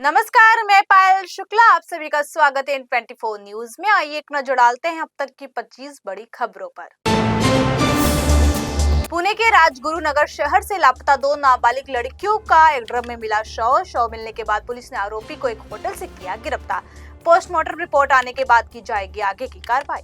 नमस्कार, मैं पायल शुक्ला आप सभी का स्वागत है इन 24 न्यूज में। आइए एक नजर डालते हैं अब तक की 25 बड़ी खबरों पर। पुणे के राजगुरु नगर शहर से लापता 2 नाबालिग लड़कियों का एक ड्रम में मिला शव मिलने के बाद पुलिस ने आरोपी को एक होटल से किया गिरफ्तार। पोस्टमार्टम रिपोर्ट आने के बाद की जाएगी आगे की कार्रवाई।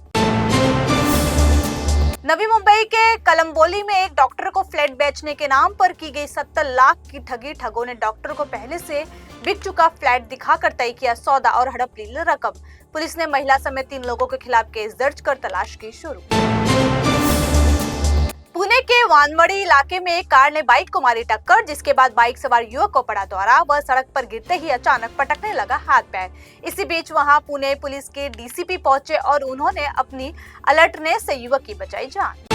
नवी मुंबई के कलंबोली में एक डॉक्टर को फ्लैट बेचने के नाम पर की गई 70 लाख की ठगी। ठगों ने डॉक्टर को पहले से बिक चुका फ्लैट दिखाकर तय किया सौदा और हड़प ली रकम। पुलिस ने महिला समेत 3 लोगों के खिलाफ केस दर्ज कर तलाश की शुरू। पुणे के वानवड़ी इलाके में एक कार ने बाइक को मारी टक्कर, जिसके बाद बाइक सवार युवक को पड़ा दौरा। वह सड़क पर गिरते ही अचानक पटकने लगा हाथ पैर। इसी बीच वहां पुणे पुलिस के डीसीपी पहुंचे और उन्होंने अपनी अलर्टनेस से युवक की बचाई जान।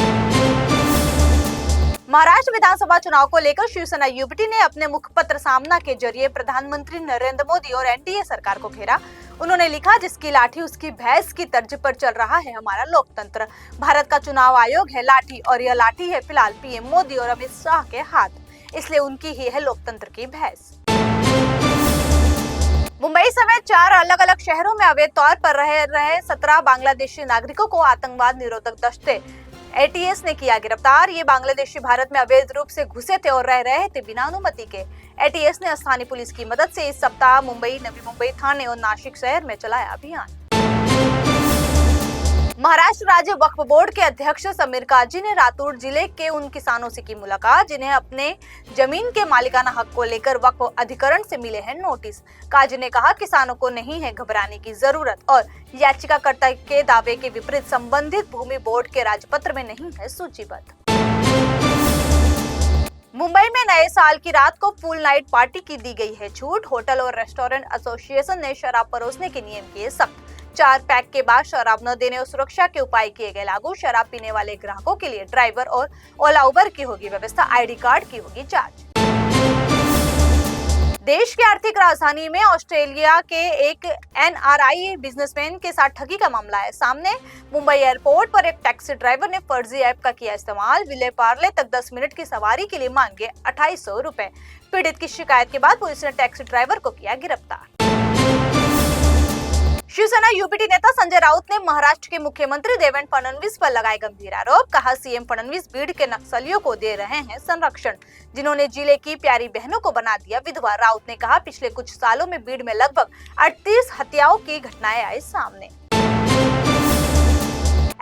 महाराष्ट्र विधानसभा चुनाव को लेकर शिवसेना युवती ने अपने मुखपत्र सामना के जरिए प्रधानमंत्री नरेंद्र मोदी और एनडीए सरकार को घेरा। उन्होंने लिखा, जिसकी लाठी उसकी भैंस की तर्ज पर चल रहा है हमारा लोकतंत्र। भारत का चुनाव आयोग है लाठी और यह लाठी है फिलहाल पीएम मोदी और अमित शाह के हाथ, इसलिए उनकी ही है लोकतंत्र की भैंस। मुंबई समेत 4 अलग अलग शहरों में अवैध तौर पर रहे 17 बांग्लादेशी नागरिकों को आतंकवाद निरोधक दस्ते एटीएस ने किया गिरफ्तार। ये बांग्लादेशी भारत में अवैध रूप से घुसे थे और रह रहे थे बिना अनुमति के। एटीएस ने स्थानीय पुलिस की मदद से इस सप्ताह मुंबई, नवी मुंबई थाने और नासिक शहर में चलाया अभियान। महाराष्ट्र राज्य वक्फ बोर्ड के अध्यक्ष समीर काजी ने रातूर जिले के उन किसानों से की मुलाकात जिन्हें अपने जमीन के मालिकाना हक को लेकर वक्फ अधिकरण से मिले हैं नोटिस। काजी ने कहा, किसानों को नहीं है घबराने की जरूरत और याचिकाकर्ता के दावे के विपरीत संबंधित भूमि बोर्ड के राजपत्र में नहीं है सूचीबद्ध। मुंबई में नए साल की रात को फुल नाइट पार्टी की दी गई है छूट। होटल और रेस्टोरेंट एसोसिएशन ने शराब परोसने के नियम किए सख्त। 4 पैक के बाद शराब न देने और सुरक्षा के उपाय किए गए लागू। शराब पीने वाले ग्राहकों के लिए ड्राइवर और ओला उबर की होगी व्यवस्था। आईडी कार्ड की होगी जांच। देश की आर्थिक राजधानी में ऑस्ट्रेलिया के एक एनआरआई बिजनेसमैन के साथ ठगी का मामला है सामने। मुंबई एयरपोर्ट पर एक टैक्सी ड्राइवर ने फर्जी ऐप का किया इस्तेमाल। विले पार्ले तक 10 मिनट की सवारी के लिए मांगे 2800 रुपए। पीड़ित की शिकायत के बाद पुलिस ने टैक्सी ड्राइवर को किया गिरफ्तार। शिवसेना यूपीटी नेता संजय राउत ने महाराष्ट्र के मुख्यमंत्री देवेंद्र फडणवीस पर लगाए गंभीर आरोप। कहा, सीएम फडणवीस भीड़ के नक्सलियों को दे रहे हैं संरक्षण, जिन्होंने जिले की प्यारी बहनों को बना दिया विधवा। राउत ने कहा, पिछले कुछ सालों में भीड़ में लगभग 38 हत्याओं की घटनाएं आई सामने।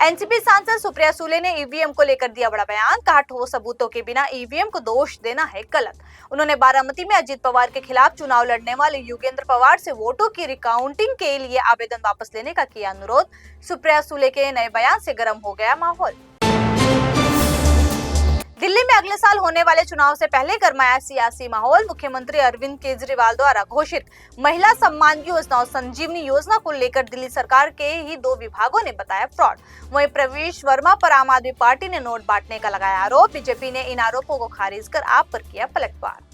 एनसीपी सांसद सुप्रिया सुले ने ईवीएम को लेकर दिया बड़ा बयान। कहा, ठोस सबूतों के बिना ईवीएम को दोष देना है गलत। उन्होंने बारामती में अजित पवार के खिलाफ चुनाव लड़ने वाले योगेंद्र पवार से वोटों की रिकाउंटिंग के लिए आवेदन वापस लेने का किया अनुरोध। सुप्रिया सुले के नए बयान से गर्म हो गया माहौल। दिल्ली में अगले साल होने वाले चुनाव से पहले गरमाया सियासी माहौल। मुख्यमंत्री अरविंद केजरीवाल द्वारा घोषित महिला सम्मान योजना और संजीवनी योजना को लेकर दिल्ली सरकार के ही 2 विभागों ने बताया फ्रॉड। वहीं प्रवेश वर्मा पर आम आदमी पार्टी ने नोट बांटने का लगाया आरोप। बीजेपी ने इन आरोपों को खारिज कर आप पर किया पलटवार।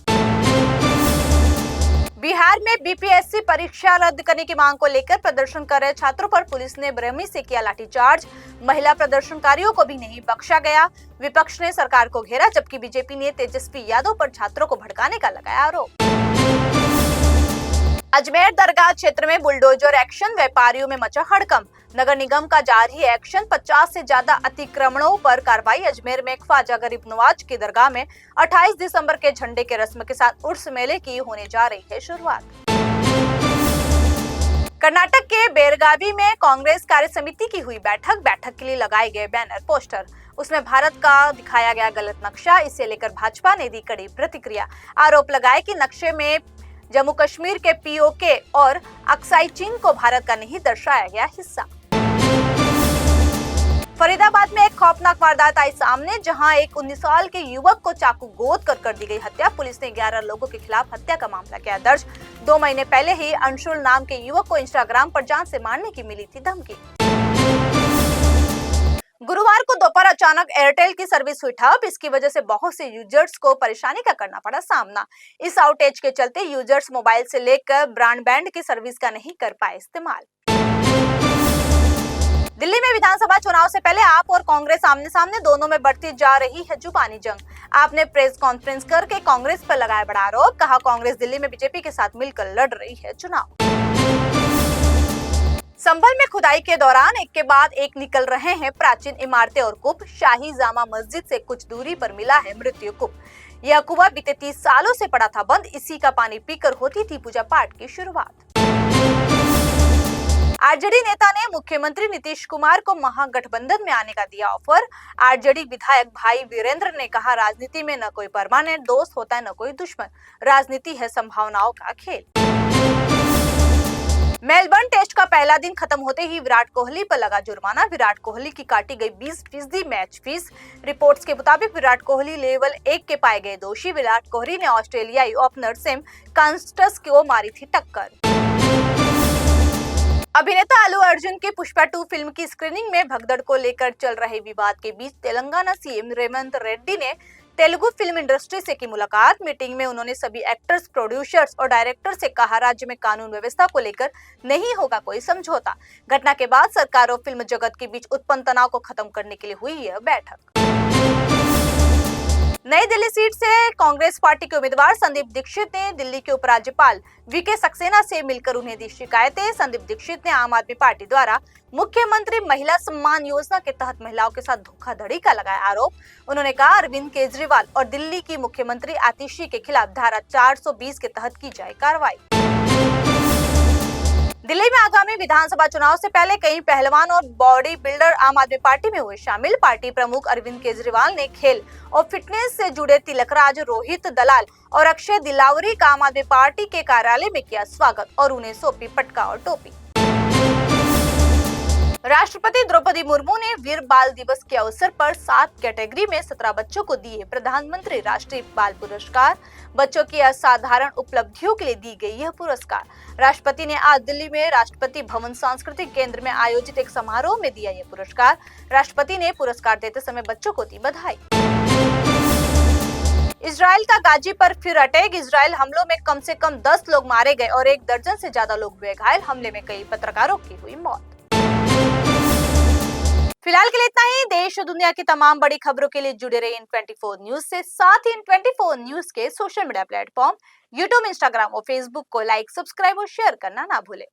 बिहार में बीपीएससी परीक्षा रद्द करने की मांग को लेकर प्रदर्शन कर रहे छात्रों पर पुलिस ने बेरहमी से किया लाठीचार्ज। महिला प्रदर्शनकारियों को भी नहीं बख्शा गया। विपक्ष ने सरकार को घेरा, जबकि बीजेपी ने तेजस्वी यादव पर छात्रों को भड़काने का लगाया आरोप। अजमेर दरगाह क्षेत्र में बुलडोजर एक्शन, व्यापारियों में मचा हड़कंप। नगर निगम का जारी एक्शन, 50 से ज्यादा अतिक्रमणों पर कार्रवाई। अजमेर में ख्वाजा गरीब नवाज की दरगाह में 28 दिसंबर के झंडे के रस्म के साथ उर्स मेले की होने जा रही है शुरुआत। कर्नाटक के बेलगावी में कांग्रेस कार्य समिति की हुई बैठक के लिए लगाए गए बैनर पोस्टर, उसमें भारत का दिखाया गया गलत नक्शा। इसे लेकर भाजपा ने दी कड़ी प्रतिक्रिया। आरोप लगाए कि नक्शे में जम्मू कश्मीर के पीओके और अक्साई चीन को भारत का नहीं दर्शाया गया हिस्सा। फरीदाबाद में एक खौफनाक वारदात आई सामने, जहां एक 19 साल के युवक को चाकू गोद कर दी गई हत्या। पुलिस ने 11 लोगों के खिलाफ हत्या का मामला किया दर्ज। 2 महीने पहले ही अंशुल नाम के युवक को इंस्टाग्राम पर जान से मारने की मिली थी धमकी। गुरुवार को दोपहर अचानक एयरटेल की सर्विस हुई ठप। इसकी वजह से बहुत से यूजर्स को परेशानी का करना पड़ा सामना। इस आउटेज के चलते यूजर्स मोबाइल से लेकर ब्रॉडबैंड की सर्विस का नहीं कर पाए इस्तेमाल। दिल्ली में विधानसभा चुनाव से पहले आप और कांग्रेस आमने सामने, दोनों में बढ़ती जा रही है जुबानी जंग। आपने प्रेस कॉन्फ्रेंस करके कांग्रेस पर लगाया बड़ा आरोप, कहा कांग्रेस दिल्ली में बीजेपी के साथ मिलकर लड़ रही है चुनाव। संभल में खुदाई के दौरान एक के बाद एक निकल रहे हैं प्राचीन इमारतें और कूप। शाही जामा मस्जिद से कुछ दूरी पर मिला है मृत्यु कूप। यह कुआं बीते 30 सालों से पड़ा था बंद, इसी का पानी पीकर होती थी पूजा पाठ की शुरुआत। आरजेडी नेता ने मुख्यमंत्री नीतीश कुमार को महागठबंधन में आने का दिया ऑफर। आरजेडी विधायक भाई वीरेंद्र ने कहा, राजनीति में न कोई परमानेंट दोस्त होता है न कोई दुश्मन, राजनीति है संभावनाओं का खेल। मेलबर्न टेस्ट का पहला दिन खत्म होते ही विराट कोहली पर लगा जुर्माना। विराट कोहली की काटी गई 20% मैच फीस। रिपोर्ट्स के मुताबिक विराट कोहली लेवल 1 के पाए गए दोषी। विराट कोहली ने ऑस्ट्रेलियाई ओपनर सैम कर्स्टन को मारी थी टक्कर। अभिनेता अल्लू अर्जुन की पुष्पा 2 फिल्म की स्क्रीनिंग में भगदड़ को लेकर चल रहे विवाद के बीच तेलंगाना सीएम रेवंत रेड्डी ने तेलुगु फिल्म इंडस्ट्री से की मुलाकात। मीटिंग में उन्होंने सभी एक्टर्स, प्रोड्यूसर्स और डायरेक्टर से कहा, राज्य में कानून व्यवस्था को लेकर नहीं होगा कोई समझौता। घटना के बाद सरकार और फिल्म जगत के बीच उत्पन्न तनाव को खत्म करने के लिए हुई यह बैठक। नई दिल्ली सीट से कांग्रेस पार्टी के उम्मीदवार संदीप दीक्षित ने दिल्ली के उपराज्यपाल वीके सक्सेना से मिलकर उन्हें दी शिकायतें। संदीप दीक्षित ने आम आदमी पार्टी द्वारा मुख्यमंत्री महिला सम्मान योजना के तहत महिलाओं के साथ धोखाधड़ी का लगाया आरोप। उन्होंने कहा, अरविंद केजरीवाल और दिल्ली की मुख्यमंत्री आतिशी के खिलाफ धारा 420 के तहत की जाए कार्रवाई। दिल्ली में आगामी विधानसभा चुनाव से पहले कई पहलवान और बॉडी बिल्डर आम आदमी पार्टी में हुए शामिल। पार्टी प्रमुख अरविंद केजरीवाल ने खेल और फिटनेस से जुड़े तिलकराज, रोहित दलाल और अक्षय दिलावरी का आम आदमी पार्टी के कार्यालय में किया स्वागत और उन्हें सौंपी पटका और टोपी। राष्ट्रपति द्रौपदी मुर्मू ने वीर बाल दिवस के अवसर पर 7 कैटेगरी में 17 बच्चों को दिए प्रधानमंत्री राष्ट्रीय बाल पुरस्कार। बच्चों की असाधारण उपलब्धियों के लिए दी गई यह पुरस्कार। राष्ट्रपति ने आज दिल्ली में राष्ट्रपति भवन सांस्कृतिक केंद्र में आयोजित एक समारोह में दिया यह पुरस्कार। राष्ट्रपति ने पुरस्कार देते समय बच्चों को दी बधाई। इजराइल का गाजी पर फिर अटैक। इजराइल हमलों में कम से कम 10 लोग मारे गए और 1 दर्जन से ज्यादा लोग हुए घायल। हमले में कई पत्रकारों की हुई मौत। फिलहाल के लिए इतना ही। देश और दुनिया की तमाम बड़ी खबरों के लिए जुड़े रहिए इन24 न्यूज से। साथ ही इन24 न्यूज के social media platform YouTube, Instagram और फेसबुक को लाइक, सब्सक्राइब और शेयर करना ना भूलें।